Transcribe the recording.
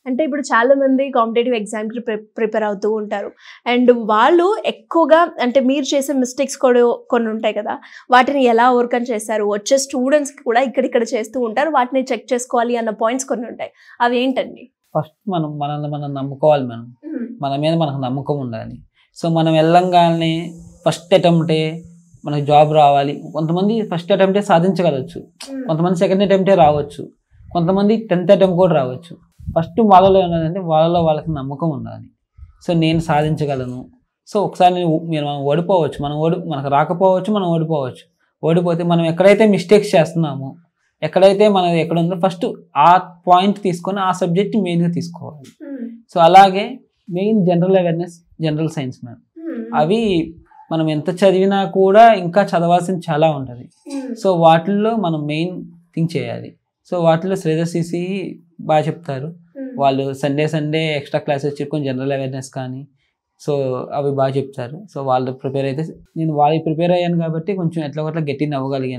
అంటే ఇప్పుడు చాలా మంది కాంపిటేటివ్ ఎగ్జామ్కి ప్రిపేర్ అవుతూ ఉంటారు. అండ్ వాళ్ళు ఎక్కువగా అంటే మీరు చేసే మిస్టేక్స్ కూడా కొన్ని ఉంటాయి కదా! వాటిని ఎలా ఓవర్‌కమ్ చేశారు? వచ్చే స్టూడెంట్స్‌కి కూడా ఇక్కడిక్కడ చేస్తూ ఉంటారు. వాటిని చెక్ చేసుకోవాలి అన్న పాయింట్స్ కొన్ని ఉంటాయి. అవేంటండి? ఫస్ట్ మనల్ని మనం నమ్ముకోవాలి మనం. మన మీద మనకు నమ్మకం ఉండాలి. సో, మనం వెళ్ళంగాల్నే ఫస్ట్ అటెంప్టే మనకు జాబ్ రావాలి. కొంతమంది ఫస్ట్ అటెంప్టే సాధించగలచ్చు. కొంతమంది సెకండ్ అటెంప్టే రావచ్చు. కొంతమంది 10th అటెంప్ట్ కూడా రావచ్చు. ఫస్ట్ వాళ్ళలో ఏమన్నదంటే వాళ్ళలో వాళ్ళకి నమ్మకం ఉండాలి. సో, నేను సాధించగలను. సో, ఒకసారి మనం ఓడిపోవచ్చు. మనకు రాకపోవచ్చు, మనం ఓడిపోవచ్చు. ఓడిపోతే మనం ఎక్కడైతే మిస్టేక్స్ చేస్తున్నామో, ఎక్కడైతే మనది ఎక్కడుందో ఫస్ట్ ఆ పాయింట్ తీసుకొని ఆ సబ్జెక్ట్ మెయిన్‌గా తీసుకోవాలి. సో, అలాగే main general awareness, general science ma'am. అవి మనం ఎంత చదివినా కూడా ఇంకా చదవాల్సింది చాలా ఉంటది. సో, వాటిల్లో మనం మెయిన్ థింక్ చేయాలి. సో, వాటిలో శ్రేయస్ బాగా చెప్తారు. వాళ్ళు సండే ఎక్స్ట్రా క్లాసెస్ చెప్పుకొని జనరల్ అవేర్‌నెస్ కానీ సో, అవి బాగా చెప్తారు. సో, వాళ్ళు ప్రిపేర్ అయితే నేను వాళ్ళకి ప్రిపేర్ అయ్యాను కాబట్టి కొంచెం ఎట్లా గట్టిగా అవ్వగలిగాను.